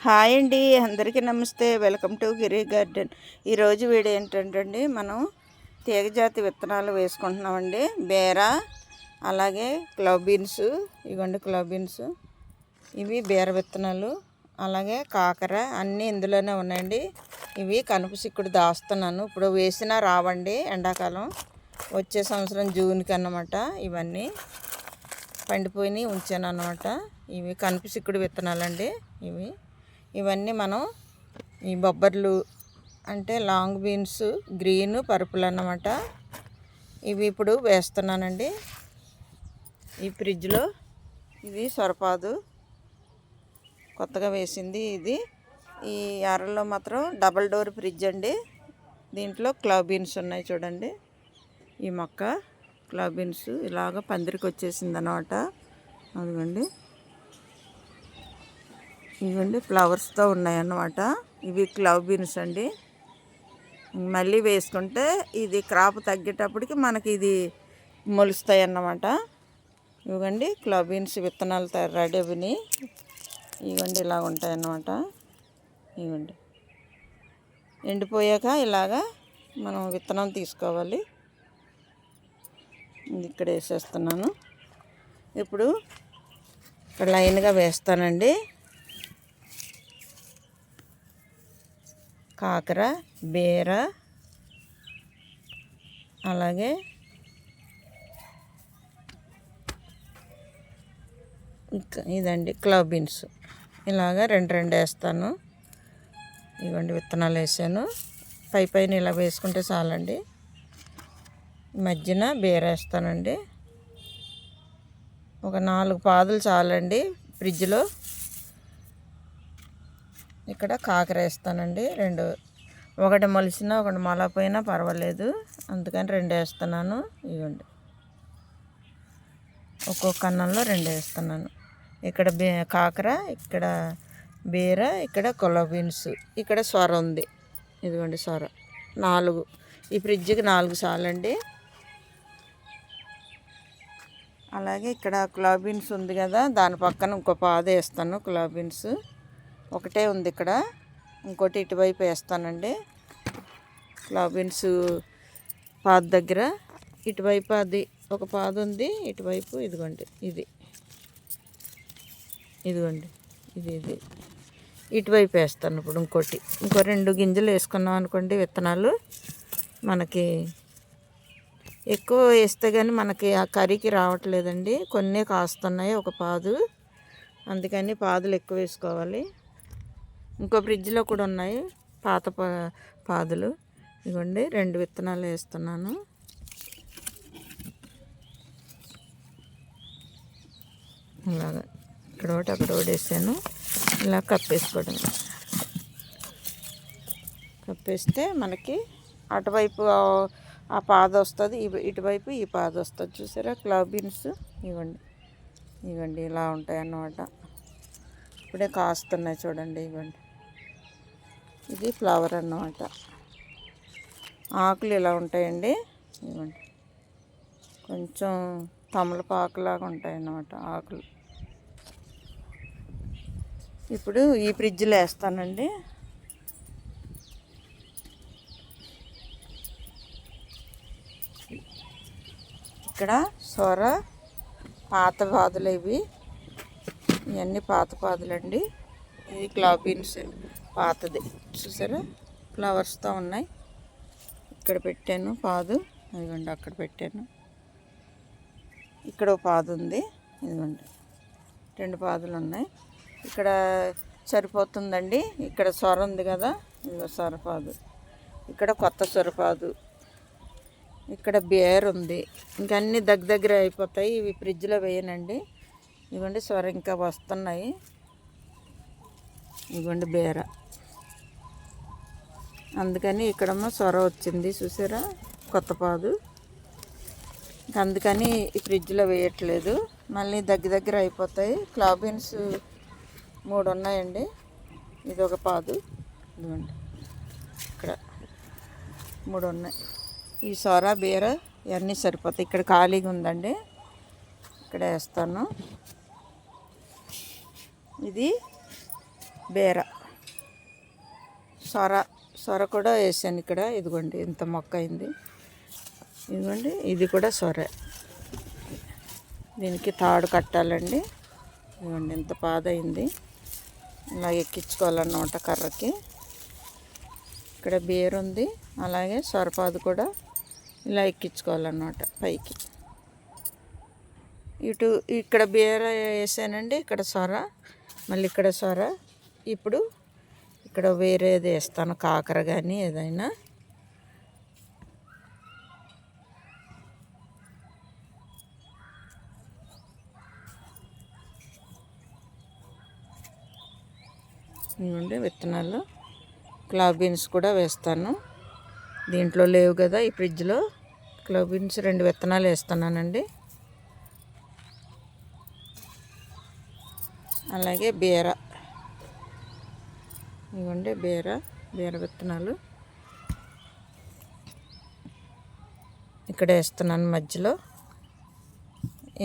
Hi అండి, అందరికీ నమస్తే. Welcome to Giri garden. ఈరోజు వీడియో ఏంటంటే మనం తీగజాతి విత్తనాలు వేసుకుంటున్నామండి. బీర, అలాగే క్లవ్ బీన్స్. ఇవ్వండి క్లవ్ బీన్స్, ఇవి బీర విత్తనాలు, అలాగే కాకర, అన్నీ ఇందులోనే ఉన్నాయండి. ఇవి కనుపు చిక్కుడు దాస్తున్నాను. ఇప్పుడు వేసినా రావండి, ఎండాకాలం వచ్చే సంవత్సరం జూన్కి అన్నమాట. ఇవన్నీ పండిపోయి ఉంచాను అన్నమాట. ఇవి కనుపు చిక్కుడు విత్తనాలండి. ఇవన్నీ మనం ఈ బొబ్బర్లు అంటే లాంగ్ బీన్స్, గ్రీన్, పర్పుల్ అన్నమాట. ఇవి ఇప్పుడు వేస్తున్నానండి ఈ ఫ్రిడ్జ్లో. ఇది సొరపాదు కొత్తగా వేసింది. ఇది ఈ అరలో మాత్రం డబల్ డోర్ ఫ్రిడ్జ్ అండి. దీంట్లో క్లవ్ బీన్స్ ఉన్నాయి చూడండి. ఈ మొక్క క్లవ్ బీన్స్ ఇలాగ పందిరికి వచ్చేసింది అన్నమాట. అదిగోండి, ఇవ్వండి ఫ్లవర్స్తో ఉన్నాయన్నమాట. ఇవి క్లవ్ బీన్స్ అండి. మళ్ళీ వేసుకుంటే ఇది క్రాప్ తగ్గేటప్పటికి మనకి ఇది మొలుస్తాయి అన్నమాట. ఇవ్వండి క్లవ్ బీన్స్ విత్తనాలు రెడీ అవిని. ఇవ్వండి ఇలా ఉంటాయి అన్నమాట. ఇవ్వండి ఎండిపోయాక ఇలాగా మనం విత్తనం తీసుకోవాలి. ఇక్కడ వేసేస్తున్నాను. ఇప్పుడు ఇక్కడ లైన్గా వేస్తానండి. కాకర, బీర, అలాగే ఇదండి క్లవ్ బీన్స్. ఇలాగా రెండు వేస్తాను. ఇవ్వండి విత్తనాలు వేసాను. పైన ఇలా వేసుకుంటే చాలండి. మధ్యన బీర వేస్తానండి. ఒక 4 పాదులు చాలండి ఫ్రిడ్జ్లో. ఇక్కడ కాకర వేస్తానండి. 2, ఒకటి మొలిసినా ఒకటి మొలపోయినా పర్వాలేదు, అందుకని 2 వేస్తున్నాను. ఇవ్వండి ఒక్కొక్క అన్నంలో 2 వేస్తున్నాను. ఇక్కడ కాకర, ఇక్కడ బీర, ఇక్కడ క్లవ్ బీన్స్, ఇక్కడ సొర ఉంది. ఇదిగోండి సొర 4. ఈ ఫ్రిడ్జ్కి 4 చాలండి. అలాగే ఇక్కడ క్లవ్ బీన్స్ ఉంది కదా, దాని పక్కన ఇంకో పాదు వేస్తాను. క్లవ్ బీన్స్ ఒకటే ఉంది ఇక్కడ, ఇంకోటి ఇటువైపు వేస్తానండి. క్లవ్ బీన్స్ పాదు దగ్గర ఇటువైపు అది ఒక పాదు ఉంది, ఇటువైపు ఇదిగోండి ఇదిగోండి ఇది ఇటువైపు వేస్తాను. ఇప్పుడు ఇంకో 2 గింజలు వేసుకున్నాం అనుకోండి విత్తనాలు. మనకి ఎక్కువ వేస్తే కానీ మనకి ఆ కర్రీకి రావట్లేదండి. కొన్ని కాస్తున్నాయి ఒక పాదు, అందుకని పాదులు ఎక్కువ వేసుకోవాలి. ఇంకో ఫ్రిడ్జ్లో కూడా ఉన్నాయి పాత పాదులు. ఇవ్వండి 2 విత్తనాలు వేస్తున్నాను. ఇలాగా ఇక్కడ ఒకటి అక్కడ ఒకటి వేసాను. ఇలా కప్పేసుకోవడం. కప్పేస్తే మనకి అటువైపు ఆ పాద వస్తుంది, ఇటువైపు ఈ పాద వస్తుంది. చూసారా క్లవ్ బీన్స్. ఇవ్వండి ఇలా ఉంటాయి అన్నమాట. ఇప్పుడే కాస్తున్నాయి చూడండి. ఇవ్వండి ఇది ఫ్లవర్ అన్నమాట. ఆకులు ఇలా ఉంటాయండి. ఇవ్వండి కొంచెం తమలపాకులాగా ఉంటాయి అన్నమాట ఆకులు. ఇప్పుడు ఈ ఫ్రిడ్జ్లో వేస్తానండి. ఇక్కడ సొర పాత పాదులు, ఇవన్నీ పాత పాదులండి. ఇది క్లవ్ బీన్స్ పాతది. చూసారా ఫ్లవర్స్తో ఉన్నాయి. ఇక్కడ పెట్టాను పాదు. ఇదిగోండి అక్కడ పెట్టాను. ఇక్కడ ఒక పాదు ఉంది. ఇదిగోండి 2 పాదులు ఉన్నాయి. ఇక్కడ సరిపోతుందండి. ఇక్కడ సొర ఉంది కదా, ఇదిగో సొరపాదు. ఇక్కడ కొత్త సొరపాదు. ఇక్కడ బీర ఉంది. ఇంకా అన్నీ దగ్గర అయిపోతాయి. ఇవి ఫ్రిడ్జ్లో వేయనండి. ఇవ్వండి సొర ఇంకా వస్తున్నాయి. ఇవ్వండి బీర, అందుకని ఇక్కడేమో సొర వచ్చింది. చూసారా కొత్త పాదు. అందుకని ఈ ఫ్రిడ్జ్లో వేయట్లేదు, మళ్ళీ దగ్గర అయిపోతాయి. క్లవ్ బీన్స్ 3 ఉన్నాయండి. ఇది ఒక పాదు. ఇదిగోండి ఇక్కడ 3 ఉన్నాయి. ఈ సొర బీర ఇవన్నీ సరిపోతాయి. ఇక్కడ ఖాళీగా ఉందండి, ఇక్కడ వేస్తాను. ఇది బీర, సొర కూడా వేసాను ఇక్కడ. ఇదిగోండి ఇంత మొక్క అయింది. ఇదిగోండి ఇది కూడా సొర. దీనికి తాడు కట్టాలండి. ఇదిగోండి ఇంత పాదైంది. ఇలా ఎక్కించుకోవాలన్నమాట కర్రకి. ఇక్కడ బీర ఉంది, అలాగే సొరపాదు కూడా ఇలా ఎక్కించుకోవాలన్నమాట పైకి. ఇక్కడ బీర వేసానండి, ఇక్కడ సొర, మళ్ళీ ఇక్కడ సొర. ఇప్పుడు ఇక్కడ వేరేది వేస్తాను, కాకర కానీ ఏదైనా. ఇవ్వండి విత్తనాలు. క్లవ్ బీన్స్ కూడా వేస్తాను. దీంట్లో లేవు కదా ఈ ఫ్రిడ్జ్లో. క్లవ్ బీన్స్ 2 విత్తనాలు వేస్తున్నానండి. అలాగే బీర, ఇవ్వండి బీర విత్తనాలు ఇక్కడ వేస్తున్నాను మధ్యలో.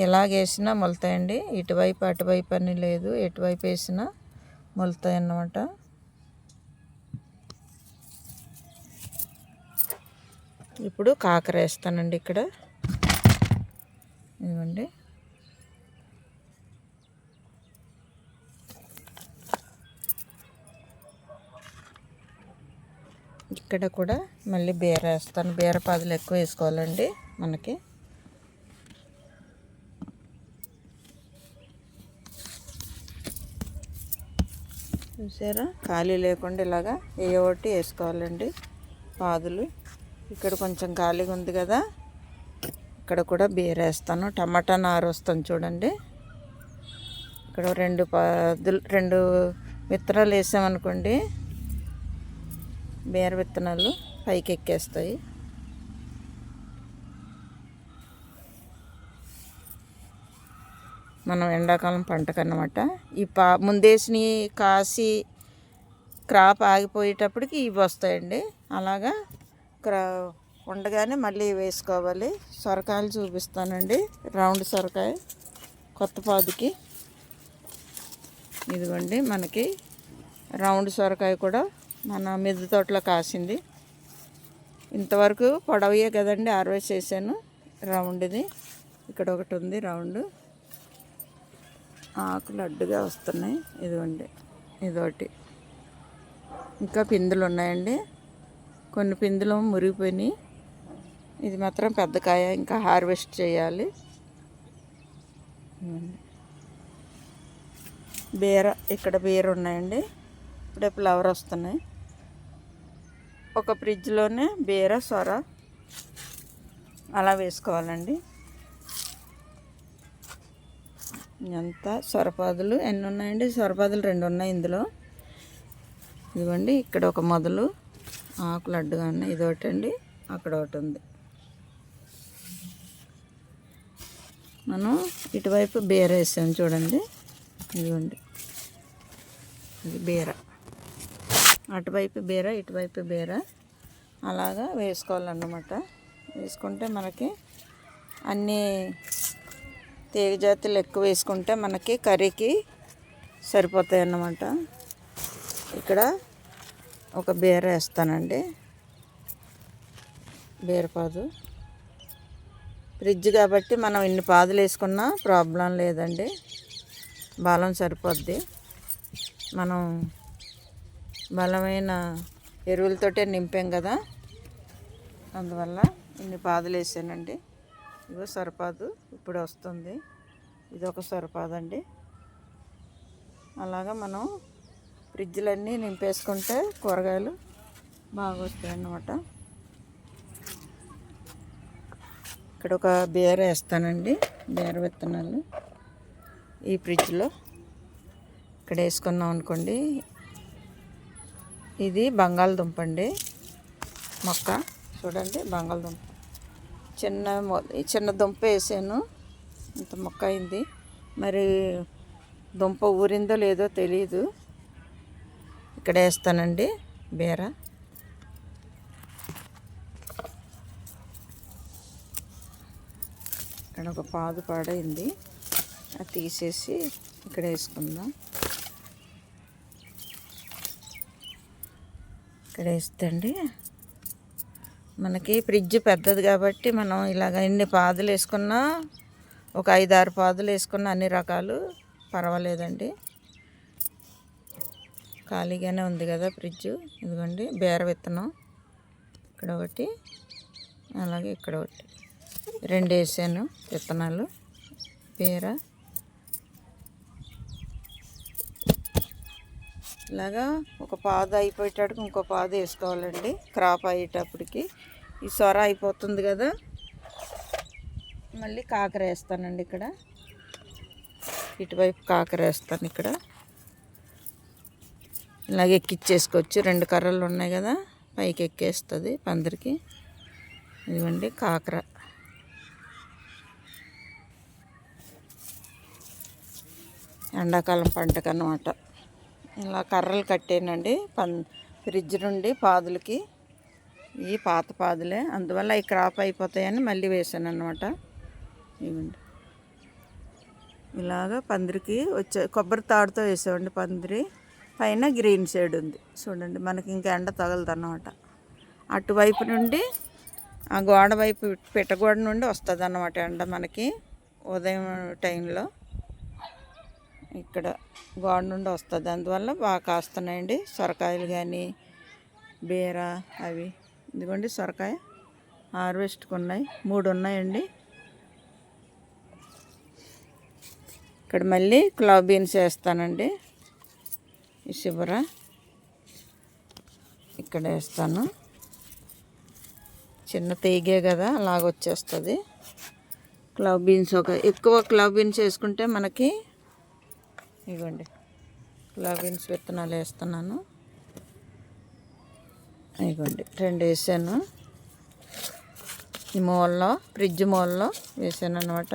ఎలాగేసినా మొలుతాయండి. ఇటువైపు అటువైపు అని లేదు, ఎటువైపు వేసినా మొలుతాయి అన్నమాట. ఇప్పుడు కాకర వేస్తానండి ఇక్కడ. ఇవ్వండి ఇక్కడ కూడా మళ్ళీ బీర వేస్తాను. బీర పాదులు ఎక్కువ వేసుకోవాలండి మనకి. చూసారా, ఖాళీ లేకుండా ఇలాగా ఏ ఒకటి వేసుకోవాలండి పాదులు. ఇక్కడ కొంచెం ఖాళీగా ఉంది కదా, ఇక్కడ కూడా బీర వేస్తాను. టమాటా నారు వస్తుంది చూడండి. ఇక్కడ 2 విత్తనాలు వేసామనుకోండి, బీర విత్తనాలు పైకి ఎక్కేస్తాయి. మనం ఎండాకాలం పంటకన్నమాట. ఈ ముందేసి కాసి క్రాప్ ఆగిపోయేటప్పటికి ఇవి వస్తాయండి. అలాగా ఉండగానే మళ్ళీ వేసుకోవాలి. సొరకాయలు చూపిస్తానండి. రౌండ్ సొరకాయ కొత్త పాదుకి. ఇదిగోండి మనకి రౌండ్ సొరకాయ కూడా మన మిద్దె తోటలో కాసింది. ఇంతవరకు పొడవయే కదండి హార్వెస్ట్ చేశాను. రౌండ్ది ఇక్కడ ఒకటి ఉంది రౌండ్. ఆకులు అడ్డుగా వస్తున్నాయి. ఇదిగోండి ఇదొకటి. ఇంకా పిందులు ఉన్నాయండి. కొన్ని పిందులు మురిగిపోయినాయి. ఇది మాత్రం పెద్ద కాయ, ఇంకా హార్వెస్ట్ చేయాలి. బీర, ఇక్కడ బీర ఉన్నాయండి. ఇప్పుడే ఫ్లవర్ వస్తున్నాయి. ఒక ఫ్రిడ్జ్లోనే బీర సొర అలా వేసుకోవాలండి. ఎంత సొరపాదులు ఎన్ని ఉన్నాయండి? సొరపాదులు 2 ఉన్నాయి ఇందులో. ఇదిగోండి ఇక్కడ ఒక మొదలు ఆకులు అడ్డుగా ఉన్నాయి. ఇది ఒకటి అండి, అక్కడ ఒకటి ఉంది. మనం ఇటువైపు బీర వేసాం చూడండి. ఇదిగోండి ఇది బీర. అటువైపు బీర, ఇటువైపు బీర, అలాగా వేసుకోవాలన్నమాట. వేసుకుంటే మనకి అన్నీ తీగ జాతులు ఎక్కువ వేసుకుంటే మనకి కర్రీకి సరిపోతాయి అన్నమాట. ఇక్కడ ఒక బీర వేస్తానండి, బీరపాదు. ఫ్రిడ్జ్ కాబట్టి మనం ఇన్ని పాదులు వేసుకున్నా ప్రాబ్లం లేదండి, బలం సరిపోద్ది. మనం బలమైన ఎరువులతోటే నింపాం కదా, అందువల్ల ఇన్ని పాదులు వేసానండి. ఇగో సొరపాదు ఇప్పుడు వస్తుంది. ఇది ఒక సొరపాదు అండి. అలాగా మనం ఫ్రిడ్జ్లన్నీ నింపేసుకుంటే కూరగాయలు బాగా వస్తాయి అన్నమాట. ఇక్కడ ఒక బీర వేస్తానండి, బీర విత్తనాలు ఈ ఫ్రిడ్జ్లో ఇక్కడ వేసుకున్నాం అనుకోండి. ఇది బంగాళదుంప అండి మొక్క. చూడండి బంగాళదుంప చిన్న దుంప వేసాను, ఇంత మొక్క అయింది. మరి దుంప ఊరిందో లేదో తెలియదు. ఇక్కడ వేస్తానండి బీర. ఇక్కడ ఒక పాదు పాడైంది, అది తీసేసి ఇక్కడ వేసుకుందాం. ఇక్కడ వేస్తండి. మనకి ఫ్రిడ్జ్ పెద్దది కాబట్టి మనం ఇలాగ ఎన్ని పాదులు వేసుకున్నా, ఒక 5-6 పాదులు వేసుకున్న అన్ని రకాలు పర్వాలేదండి. ఖాళీగానే ఉంది కదా ఫ్రిడ్జ్. ఇదిగోండి బీర విత్తనం ఇక్కడ ఒకటి, అలాగే ఇక్కడ ఒకటి, 2 వేసాను విత్తనాలు. బీర ఇలాగా ఒక పాదు అయిపోయేటప్పటికి ఇంకో పాదు వేసుకోవాలండి. క్రాప్ అయ్యేటప్పటికి ఈ సొర అయిపోతుంది కదా, మళ్ళీ కాకర వేస్తానండి. ఇక్కడ ఇటువైపు కాకర వేస్తాను. ఇక్కడ ఇలాగే ఎక్కిచ్చేసుకోవచ్చు. 2 కర్రలు ఉన్నాయి కదా, పైకి ఎక్కేస్తుంది పందిరికి. ఇదిగోండి కాకర. ఎండాకాలం పంటకు అన్నమాట. ఇలా కర్రలు కట్టేనండి ఫ్రిడ్జ్ నుండి పాదులకి. ఇవి పాత పాదులే, అందువల్ల అవి క్రాప్ అయిపోతాయని మళ్ళీ వేసాను అన్నమాట. ఇవ్వండి ఇలాగ పందిరికి వచ్చే కొబ్బరి తాడుతో వేసామండి. పందిరి పైన గ్రీన్ షేడ్ ఉంది చూడండి, మనకి ఇంకా ఎండ తగలదు అన్నమాట. అటువైపు నుండి ఆ గోడ వైపు పిట్టగోడ నుండి వస్తుంది అన్నమాట ఎండ మనకి ఉదయం టైంలో. ఇక్కడ గోడ నుండి వస్తుంది, అందువల్ల బాగా కాస్తున్నాయండి సొరకాయలు కానీ బీర అవి. ఇదిగోండి సొరకాయ హార్వెస్ట్కి ఉన్నాయి, 3 ఉన్నాయండి. ఇక్కడ మళ్ళీ క్లవ్ బీన్స్ వేస్తానండి. ఈ శిబర ఇక్కడ వేస్తాను. చిన్న తీగే కదా అలాగొచ్చేస్తుంది. క్లవ్ బీన్స్ ఎక్కువ క్లవ్ బీన్స్ వేసుకుంటే మనకి, ఇవ్వండి క్లవ్ బీన్స్ విత్తనాలు వేస్తున్నాను. ఇవ్వండి 2 వేసాను. ఈ మూలలో ఫ్రిడ్జ్ మూలలో వేసాను అన్నమాట.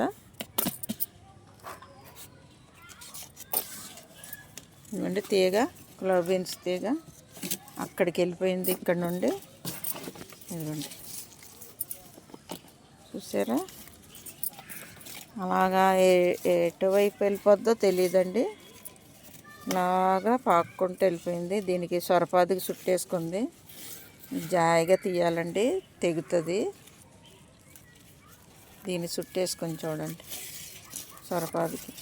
ఇవ్వండి తీగ, క్లవ్ బీన్స్ తీగ అక్కడికి వెళ్ళిపోయింది. ఇక్కడ నుండి ఇవ్వండి చూసారా, అలాగా ఎటువైపు వెళ్ళిపోద్దో తెలియదండి. అలాగా పాక్కుంటూ వెళ్ళిపోయింది. దీనికి సొరపాదికి చుట్టేసుకుంది. జాయిగా తీయాలండి, తెగుతుంది. దీన్ని చుట్టేసుకొని చూడండి సొరపాదికి.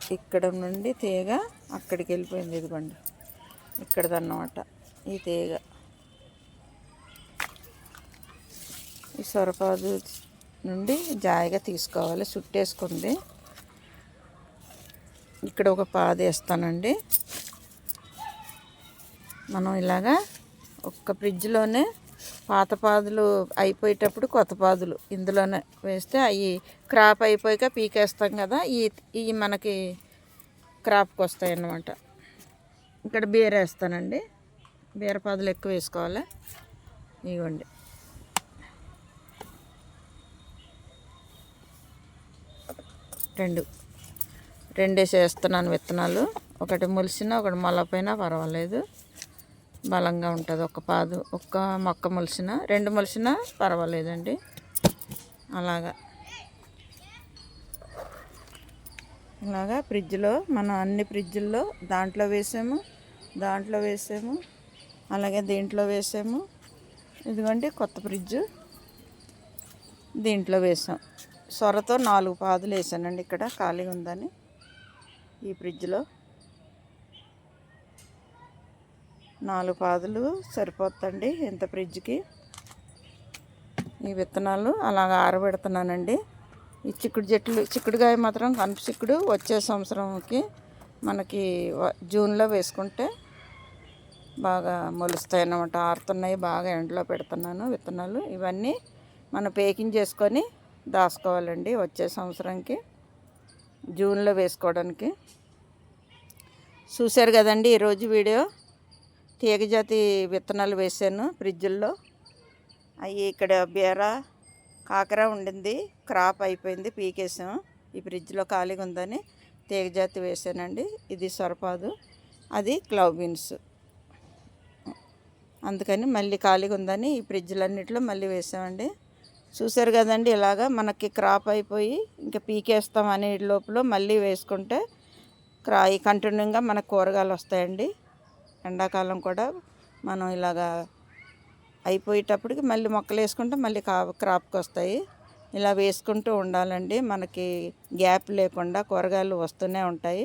ఇక్కడ నుండి తీగ అక్కడికి వెళ్ళిపోయింది. ఇదిగోండి ఇక్కడదన్నమాట ఈ తీగ. ఈ సొరపాదు నుండి జాయిగా తీసుకోవాలి, చుట్టేసుకుంది. ఇక్కడ ఒక పాదు వేస్తానండి. మనం ఇలాగా ఒక్క ఫ్రిడ్జ్లోనే పాత పాదులు అయిపోయేటప్పుడు కొత్త పాదులు ఇందులోనే వేస్తే అవి క్రాప్ అయిపోయాక పీకేస్తాం కదా, ఇవి మనకి క్రాప్కి వస్తాయి అన్నమాట. ఇక్కడ బీర వేస్తానండి. బీర పాదులు ఎక్కువ వేసుకోవాలి. ఇవ్వండి రెండు వేసేస్తున్నాను విత్తనాలు. ఒకటి మొలిసినా ఒకటి మొలపోయినా పర్వాలేదు, బలంగా ఉంటుంది. ఒక్క మొక్క మొలిసినా 2 మొలిసినా పర్వాలేదండి. ఇలాగా ఫ్రిడ్జ్లో మనం అన్ని ఫ్రిడ్జ్ల్లో దాంట్లో వేసాము, అలాగే దీంట్లో వేసాము. ఇదిగోండి కొత్త ఫ్రిడ్జ్, దీంట్లో వేసాం. సొరతో 4 పాదులు వేసానండి. ఇక్కడ ఖాళీగా ఉందని ఈ ఫ్రిడ్జ్లో 4 పాదులు సరిపోతుందండి ఇంత ఫ్రిడ్జ్కి. ఈ విత్తనాలు అలాగ ఆరబెడుతున్నానండి. ఈ చిక్కుడుకాయ మాత్రం కనుపు చిక్కుడు వచ్చే సంవత్సరంకి మనకి జూన్లో వేసుకుంటే బాగా మొలుస్తాయి అన్నమాట. ఆరుతున్నాయి, బాగా ఎండలో పెడుతున్నాను విత్తనాలు. ఇవన్నీ మనం పేకింగ్ చేసుకొని దాచుకోవాలండి వచ్చే సంవత్సరంకి జూన్లో వేసుకోవడానికి. చూశారు కదండి ఈరోజు వీడియో. తీగజాతి విత్తనాలు వేసాను ఫ్రిడ్జ్లో. అవి ఇక్కడ బీర కాకర ఉండింది, క్రాప్ అయిపోయింది, పీకేసాం. ఈ ఫ్రిడ్జ్లో ఖాళీగా ఉందని తీగజాతి వేసానండి. ఇది సొరపాదు, అది క్లవ్ బీన్స్. అందుకని మళ్ళీ ఖాళీగా ఉందని ఈ ఫ్రిడ్జ్లన్నింటిలో మళ్ళీ వేసామండి. చూసారు కదండి, ఇలాగా మనకి క్రాప్ అయిపోయి ఇంకా పీకేస్తాం అనే లోపల మళ్ళీ వేసుకుంటే కంటిన్యూగా మనకు కూరగాయలు వస్తాయండి. ఎండాకాలం కూడా మనం ఇలాగా అయిపోయేటప్పటికి మళ్ళీ మొక్కలు వేసుకుంటే మళ్ళీ క్రాప్కి వస్తాయి. ఇలా వేసుకుంటూ ఉండాలండి, మనకి గ్యాప్ లేకుండా కూరగాయలు వస్తూనే ఉంటాయి.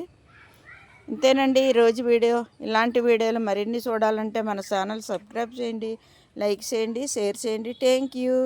ఇంతేనండి ఈరోజు వీడియో. ఇలాంటి వీడియోలు మరిన్ని చూడాలంటే మన ఛానల్ సబ్స్క్రైబ్ చేయండి, లైక్ చేయండి, షేర్ చేయండి. Thank you.